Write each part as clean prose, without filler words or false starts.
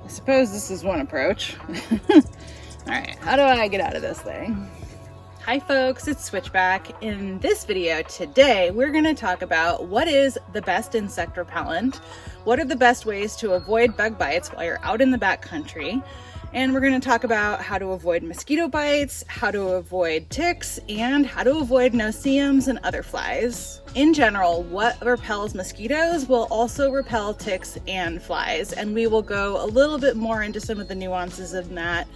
I suppose this is one approach. All right, how do I get out of this thing? Hi folks, it's Switchback. In this video today, we're gonna talk about what is the best insect repellent, what are the best ways to avoid bug bites while you're out in the backcountry, and we're gonna talk about how to avoid mosquito bites, how to avoid ticks, and how to avoid no-see-ums and other flies. In general, what repels mosquitoes will also repel ticks and flies, and we will go a little bit more into some of the nuances of that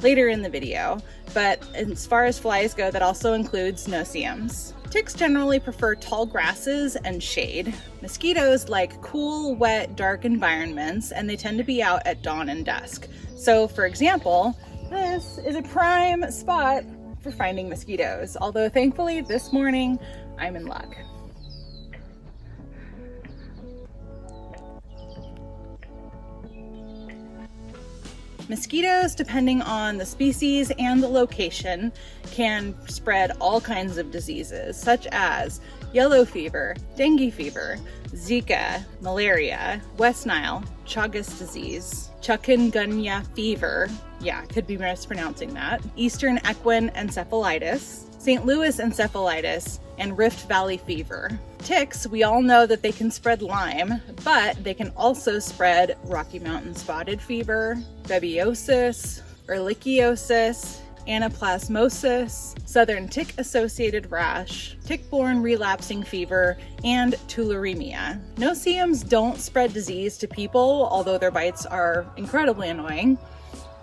later in the video. But as far as flies go, that also includes no-see-ums. Ticks generally prefer tall grasses and shade. Mosquitoes like cool, wet, dark environments, and they tend to be out at dawn and dusk. So for example, this is a prime spot for finding mosquitoes, although thankfully this morning I'm in luck. Mosquitoes, depending on the species and the location, can spread all kinds of diseases, such as yellow fever, dengue fever, Zika, malaria, West Nile, Chagas disease, chikungunya fever, yeah, could be mispronouncing that, Eastern equine encephalitis, St. Louis encephalitis, and Rift Valley fever. Ticks, we all know that they can spread Lyme, but they can also spread Rocky Mountain spotted fever, babesiosis, ehrlichiosis, anaplasmosis, southern tick-associated rash, tick-borne relapsing fever, and tularemia. No-see-ums don't spread disease to people, although their bites are incredibly annoying.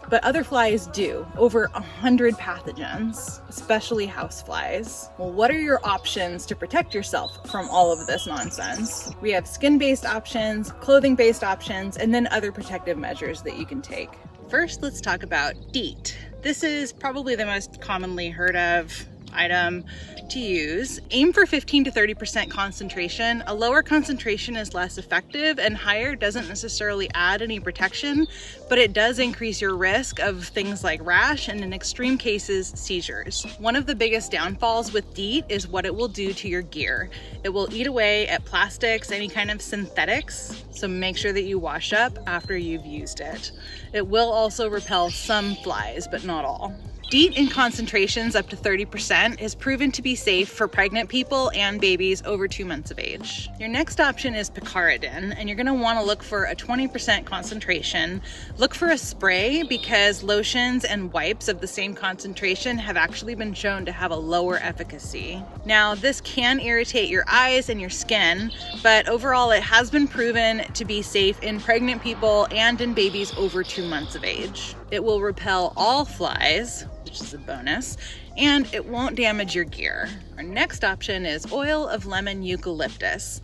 But other flies do, over 100 pathogens, especially houseflies. Well, what are your options to protect yourself from all of this nonsense? We have skin-based options, clothing-based options, and then other protective measures that you can take. First, let's talk about DEET. This is probably the most commonly heard of item to use. Aim for 15 to 30% concentration. A lower concentration is less effective, and higher doesn't necessarily add any protection, but it does increase your risk of things like rash and in extreme cases, seizures. One of the biggest downfalls with DEET is what it will do to your gear. It will eat away at plastics, any kind of synthetics, so make sure that you wash up after you've used it. It will also repel some flies, but not all. DEET in concentrations up to 30% is proven to be safe for pregnant people and babies over 2 months of age. Your next option is Picaridin, and you're going to want to look for a 20% concentration. Look for a spray because lotions and wipes of the same concentration have actually been shown to have a lower efficacy. Now, this can irritate your eyes and your skin, but overall it has been proven to be safe in pregnant people and in babies over 2 months of age. It will repel all flies, which is a bonus, and it won't damage your gear. Our next option is oil of lemon eucalyptus,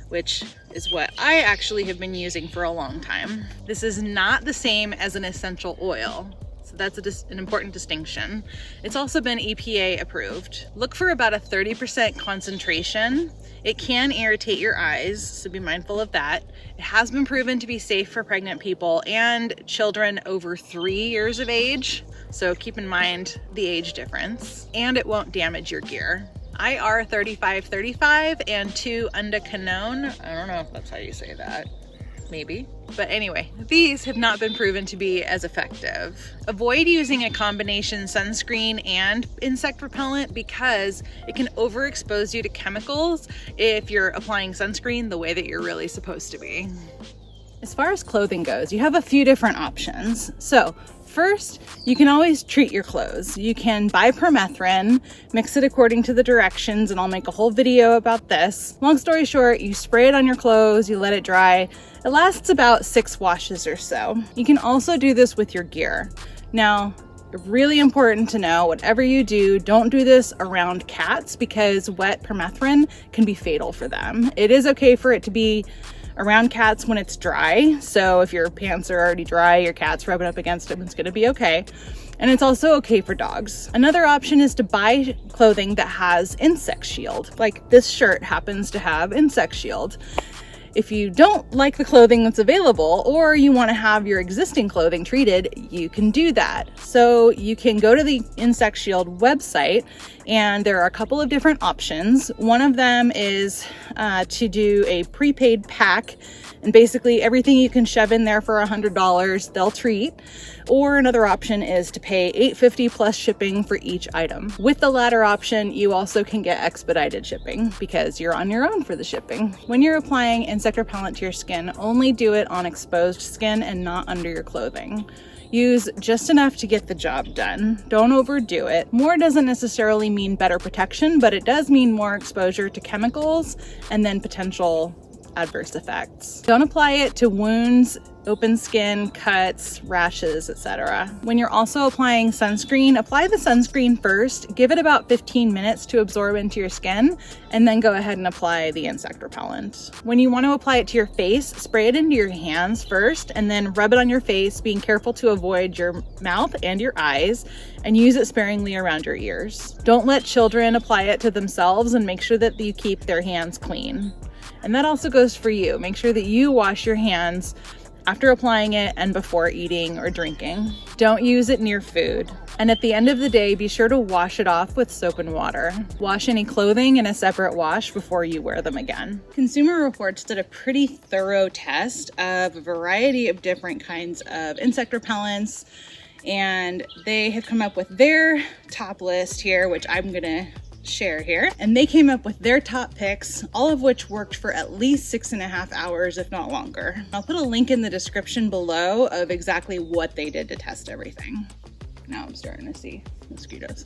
which is what I actually have been using for a long time. This is not the same as an essential oil, so that's an important distinction. It's also been EPA approved. Look for about a 30% concentration. It can irritate your eyes, so be mindful of that. It has been proven to be safe for pregnant people and children over 3 years of age, so keep in mind the age difference. And it won't damage your gear. IR3535 and 2-undaquinone. I don't know if that's how you say that. Maybe. But anyway, these have not been proven to be as effective. Avoid using a combination sunscreen and insect repellent because it can overexpose you to chemicals if you're applying sunscreen the way that you're really supposed to be. As far as clothing goes, you have a few different options. So first, you can always treat your clothes. You can buy permethrin, mix it according to the directions, and I'll make a whole video about this. Long story short, you spray it on your clothes, you let it dry. It lasts about 6 washes or so. You can also do this with your gear. Now, really important to know, whatever you do, don't do this around cats because wet permethrin can be fatal for them. It is okay for it to be around cats when it's dry. So if your pants are already dry, your cat's rubbing up against them, it's gonna be okay. And it's also okay for dogs. Another option is to buy clothing that has insect shield. Like this shirt happens to have insect shield. If you don't like the clothing that's available or you want to have your existing clothing treated, you can do that. So you can go to the Insect Shield website And there are a couple of different options. One of them is to do a prepaid pack, and basically everything you can shove in there for $100, they'll treat. Or another option is to pay $8.50 plus shipping for each item. With the latter option, you also can get expedited shipping because you're on your own for the shipping. When you're applying insect repellent to your skin, only do it on exposed skin and not under your clothing. Use just enough to get the job done. Don't overdo it. More doesn't necessarily mean better protection, but it does mean more exposure to chemicals and then potential adverse effects. Don't apply it to wounds, open skin, cuts, rashes, etc. When you're also applying sunscreen, apply the sunscreen first, give it about 15 minutes to absorb into your skin, and then go ahead and apply the insect repellent. When you want to apply it to your face, spray it into your hands first, and then rub it on your face, being careful to avoid your mouth and your eyes, and use it sparingly around your ears. Don't let children apply it to themselves, and make sure that you keep their hands clean. And that also goes for you. Make sure that you wash your hands after applying it and before eating or drinking. Don't use it near food. And at the end of the day, be sure to wash it off with soap and water. Wash any clothing in a separate wash before you wear them again. Consumer Reports did a pretty thorough test of a variety of different kinds of insect repellents, and they have come up with their top list here, which I'm gonna share here. And they came up with their top picks, all of which worked for at least 6.5 hours, if not longer. I'll put a link in the description below of exactly what they did to test everything. Now I'm starting to see mosquitoes.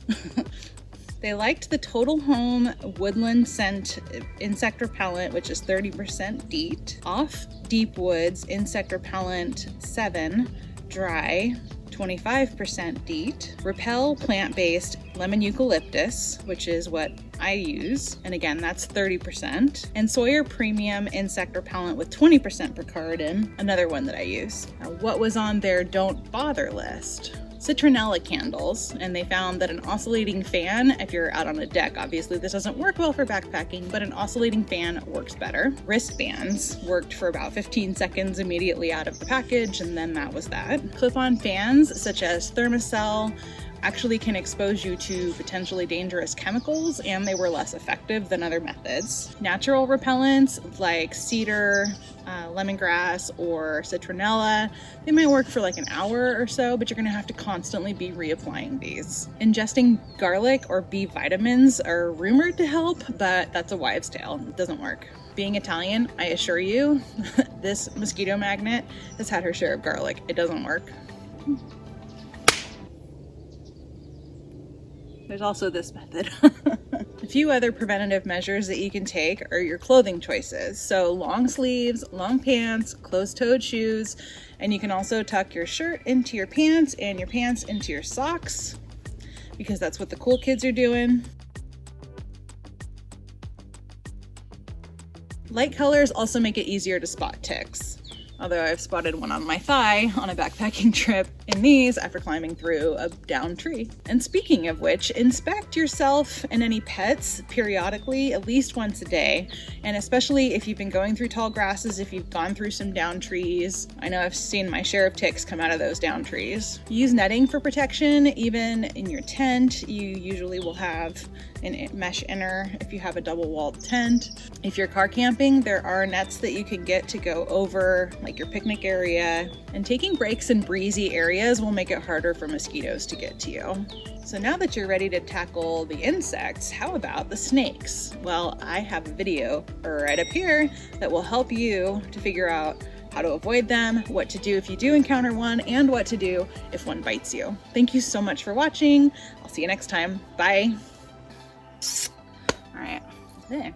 They liked the Total Home Woodland Scent Insect Repellent, which is 30% DEET. Off Deep Woods Insect Repellent 7 Dry, 25% DEET. Repel plant-based lemon eucalyptus, which is what I use, and again that's 30%. And Sawyer Premium Insect Repellent with 20% Picaridin, another one that I use. Now, what was on their don't bother list? Citronella candles, and they found that an oscillating fan, if you're out on a deck, obviously this doesn't work well for backpacking, but an oscillating fan works better. Wristbands worked for about 15 seconds immediately out of the package, and then that was that. Clip-on fans such as Thermocell actually can expose you to potentially dangerous chemicals, and they were less effective than other methods. Natural repellents like cedar, lemongrass, or citronella, they might work for like an hour or so, but you're gonna have to constantly be reapplying these. Ingesting garlic or B vitamins are rumored to help, but that's a wives' tale. It doesn't work. Being Italian, I assure you, this mosquito magnet has had her share of garlic. It doesn't work. There's also this method. A few other preventative measures that you can take are your clothing choices. So long sleeves, long pants, closed-toed shoes, and you can also tuck your shirt into your pants and your pants into your socks, because that's what the cool kids are doing. Light colors also make it easier to spot ticks. Although I've spotted one on my thigh on a backpacking trip in these after climbing through a downed tree. And speaking of which, inspect yourself and any pets periodically, at least once a day. And especially if you've been going through tall grasses, if you've gone through some downed trees. I know I've seen my share of ticks come out of those downed trees. Use netting for protection. Even in your tent, you usually will have a mesh inner if you have a double-walled tent. If you're car camping, there are nets that you can get to go over like your picnic area, and taking breaks in breezy areas will make it harder for mosquitoes to get to you. So now that you're ready to tackle the insects, how about the snakes? Well, I have a video right up here that will help you to figure out how to avoid them, what to do if you do encounter one, and what to do if one bites you. Thank you so much for watching. I'll see you next time. Bye. All right, there.